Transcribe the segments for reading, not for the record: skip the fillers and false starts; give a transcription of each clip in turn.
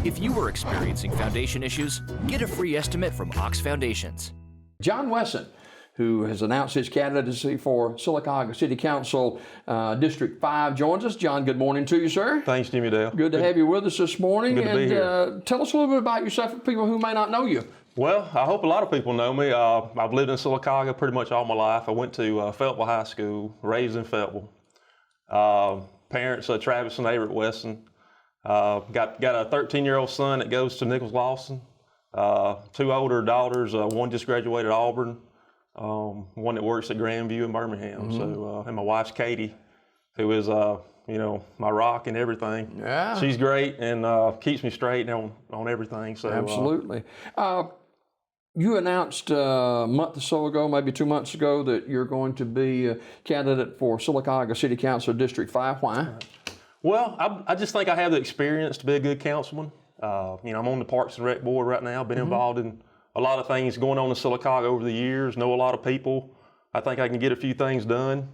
If you are experiencing foundation issues, get a free estimate from Ox Foundations. John Wesson, who has announced his candidacy for Sylacauga City Council District 5, joins us. John, good morning to you, sir. Thanks, Jimmy Dale. Good to have you with us this morning. Good to be here. Tell us a little bit about yourself for people who may not know you. Well, I hope a lot of people know me. I've lived in Sylacauga pretty much all my life. I went to Fayetteville High School, raised in Fayetteville. Parents, Travis and Daybreak Wesson. Got a 13-year-old son that goes to Nichols Lawson. 2 older daughters. One just graduated Auburn. One that works at Grandview in Birmingham. So, and my wife's Katie, who is, my rock and everything. Yeah. She's great and keeps me straight on everything. So absolutely. You announced a month or so ago, maybe 2 months ago, that you're going to be a candidate for Sylacauga City Council District 5. Why? Well, I just think I have the experience to be a good councilman. I'm on the Parks and Rec Board right now. Been involved in a lot of things going on in Sylacauga over the years. Know a lot of people. I think I can get a few things done.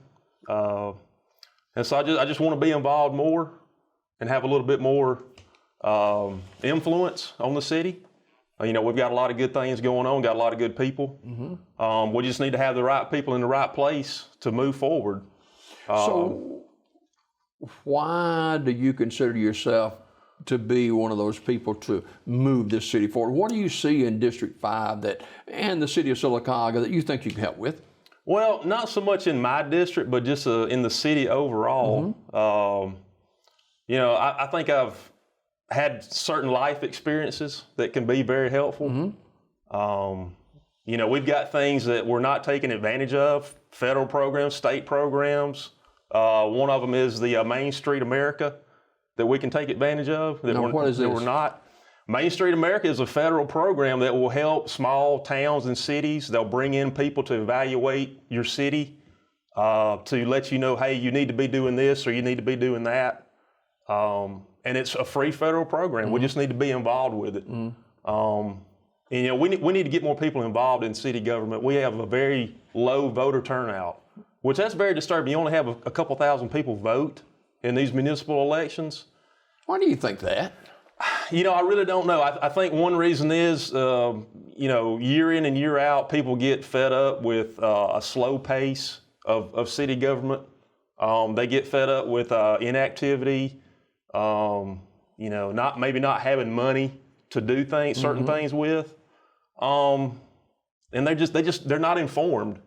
And so I just want to be involved more and have a little bit more influence on the city. We've got a lot of good things going on, got a lot of good people. We just need to have the right people in the right place to move forward. So why do you consider yourself to be one of those people to move this city forward? What do you see in District 5 and the city of Sylacauga that you think you can help with? Well, not so much in my district, but just in the city overall. I think I've had certain life experiences that can be very helpful. We've got things that we're not taking advantage of, federal programs, state programs. One of them is the Main Street America that we can take advantage of. What is this? That we're not. Main Street America is a federal program that will help small towns and cities. They'll bring in people to evaluate your city, to let you know, hey, you need to be doing this or you need to be doing that. And it's a free federal program. We just need to be involved with it. We need to get more people involved in city government. We have a very low voter turnout, which that's very disturbing. You only have a couple thousand people vote in these municipal elections. Why do you think that? I really don't know. I think one reason is, year in and year out, people get fed up with a slow pace of city government. They get fed up with inactivity. Maybe not having money to do certain things with, and they're not informed,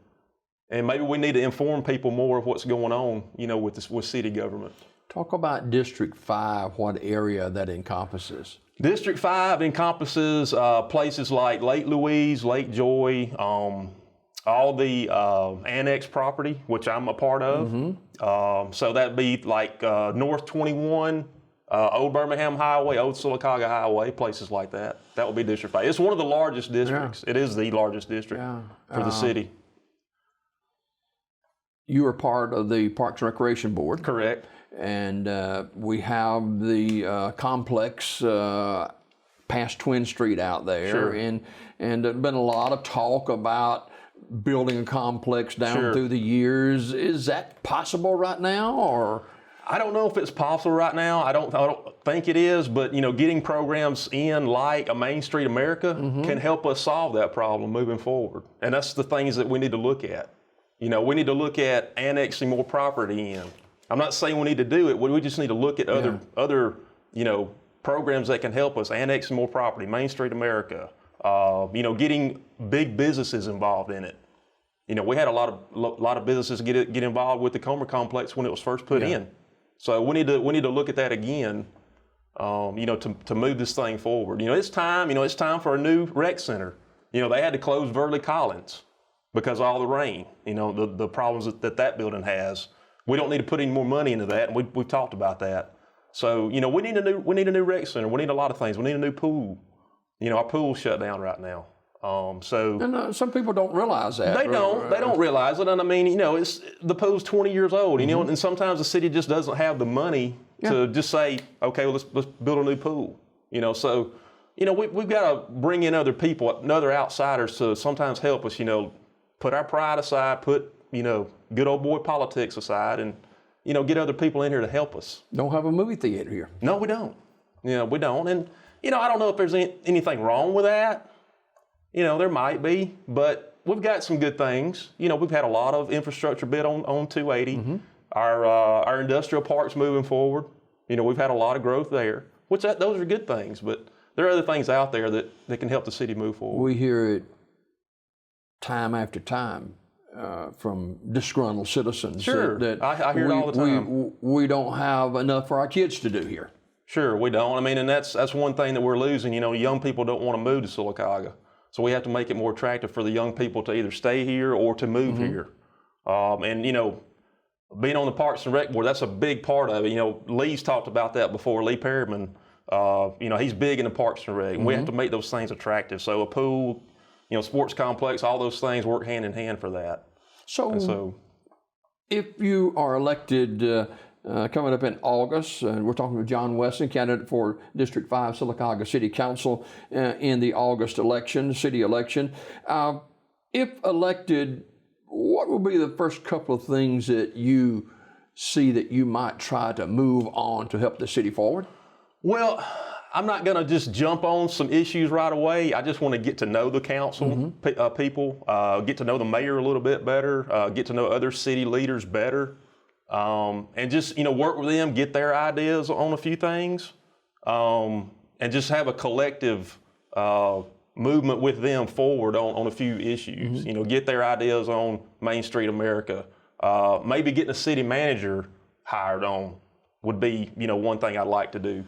and maybe we need to inform people more of what's going on, with city government. Talk about District 5, what area that encompasses. District 5 encompasses places like Lake Louise, Lake Joy, all the annex property, which I'm a part of. So that'd be like North 21, Old Birmingham Highway, Old Sylacauga Highway, places like that. That would be District 5. It's one of the largest districts. Yeah. It is the largest district for the city. You are part of the Parks and Recreation Board. Correct. And we have the complex past Twin Street out there. Sure. And there's been a lot of talk about building a complex down through the years. Is that possible right now, or? I don't know if it's possible right now. I don't think it is, but getting programs in like a Main Street America can help us solve that problem moving forward. And that's the things that we need to look at. We need to look at annexing more property in. I'm not saying we need to do it. We just need to look at other programs that can help us annexing more property. Main Street America. Getting big businesses involved in it. We had a lot of businesses get involved with the Comer Complex when it was first put in. So we need to look at that again, to move this thing forward. It's time. It's time for a new rec center. They had to close Verley Collins because of all the rain. The problems that building has. We don't need to put any more money into that, and we've talked about that. So we need a new rec center. We need a lot of things. We need a new pool. Our pool's shut down right now. And some people don't realize that. They don't realize it. And I mean, it's the pool's 20 years old, and sometimes the city just doesn't have the money to just say, okay, well, let's build a new pool. So, we've got to bring in other people, other outsiders to sometimes help us, put our pride aside, put, good old boy politics aside, and, get other people in here to help us. Don't have a movie theater here. No, we don't. We don't. And, I don't know if there's anything wrong with that. There might be, but we've got some good things. We've had a lot of infrastructure built on 280. Mm-hmm. Our industrial park's moving forward. We've had a lot of growth there, those are good things, but there are other things out there that can help the city move forward. We hear it time after time from disgruntled citizens. Sure, I hear it all the time. We don't have enough for our kids to do here. Sure, we don't. And that's one thing that we're losing. Young people don't want to move to Sylacauga. So we have to make it more attractive for the young people to either stay here or to move here. Being on the Parks and Rec Board, that's a big part of it. Lee's talked about that before. Lee Perryman, he's big in the Parks and Rec. We have to make those things attractive. So a pool, sports complex, all those things work hand in hand for that. So if you are elected coming up in August, and we're talking with John Wesson, candidate for District 5 Sylacauga City Council in the August election, city election. If elected, what will be the first couple of things that you see that you might try to move on to help the city forward? Well, I'm not going to just jump on some issues right away. I just want to get to know the council people, get to know the mayor a little bit better, get to know other city leaders better, and just work with them, get their ideas on a few things, and just have a collective movement with them forward on a few issues. Get their ideas on Main Street America. Maybe getting a city manager hired on would be one thing I'd like to do.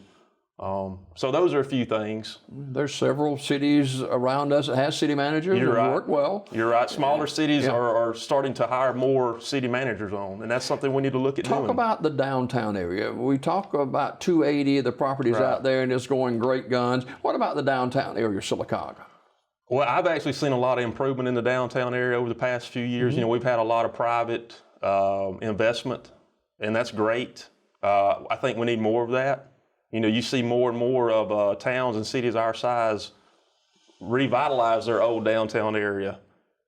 So those are a few things. There's several cities around us that has city managers that work well. You're right. Smaller cities are starting to hire more city managers on, and that's something we need to look at doing. Talk about the downtown area. We talk about 280, the properties out there, and it's going great guns. What about the downtown area of Sylacauga? Well, I've actually seen a lot of improvement in the downtown area over the past few years. We've had a lot of private investment, and that's great. I think we need more of that. You see more and more of towns and cities our size revitalize their old downtown area,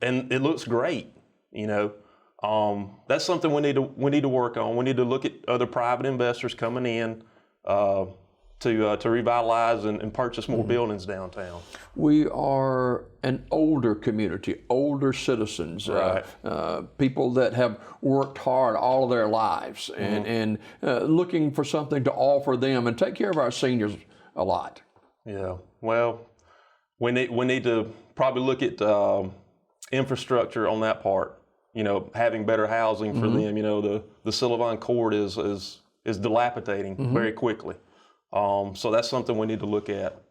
and it looks great. That's something we need to work on. We need to look at other private investors coming in to revitalize and purchase more buildings downtown. We are an older community, older citizens, people that have worked hard all of their lives and looking for something to offer them and take care of our seniors a lot. Yeah, well, we need to probably look at infrastructure on that part. Having better housing for them. The Sullivan Court is dilapidating very quickly. So that's something we need to look at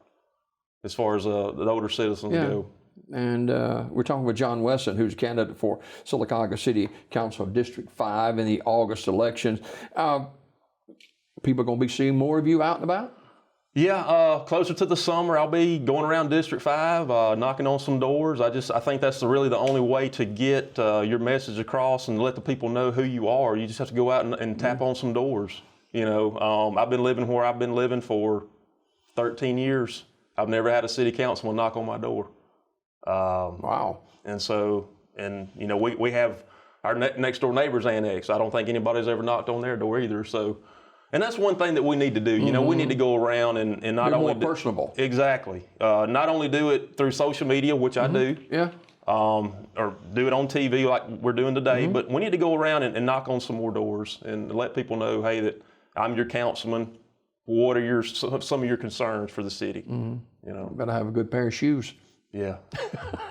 as far as the older citizens go. And we're talking with John Wesson, who's candidate for Sylacauga City Council District 5 in the August elections. People are going to be seeing more of you out and about? Yeah, closer to the summer, I'll be going around District 5, knocking on some doors. I think that's really the only way to get your message across and let the people know who you are. You just have to go out and tap on some doors. I've been living where I've been living for 13 years. I've never had a city councilman knock on my door. Wow. And so, we have our next door neighbors annexed. I don't think anybody's ever knocked on their door either. So, and that's one thing that we need to do. We need to go around and not Be only more personable. Exactly. Not only do it through social media, which I do. Yeah. Or do it on TV like we're doing today, but we need to go around and knock on some more doors and let people know, hey, that I'm your councilman. What are some of your concerns for the city? Better have a good pair of shoes. Yeah,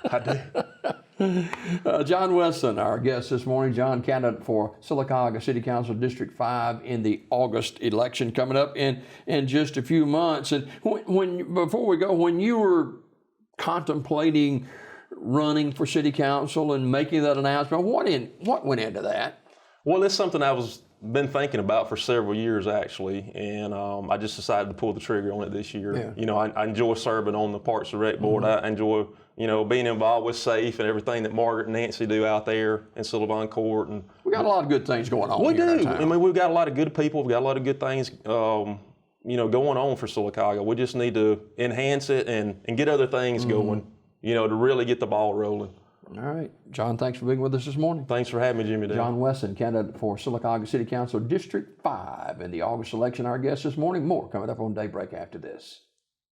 I do. John Wesson, our guest this morning. John, candidate for Sylacauga City Council District 5 in the August election coming up in just a few months. And before we go, when you were contemplating running for city council and making that announcement, what went into that? Well, it's something I've been thinking about for several years, actually, and I just decided to pull the trigger on it this year. Yeah. I enjoy serving on the Parks and Rec Board. I enjoy, being involved with SAFE and everything that Margaret and Nancy do out there in Sullivan Court. And we got a lot of good things going on. We here do. We've got a lot of good people. We've got a lot of good things, going on for Sylacauga. We just need to enhance it and get other things going, to really get the ball rolling. All right. John, thanks for being with us this morning. Thanks for having me, Jimmy Dale. John Wesson, candidate for Sylacauga City Council District 5 in the August election. Our guest this morning. More coming up on Daybreak after this.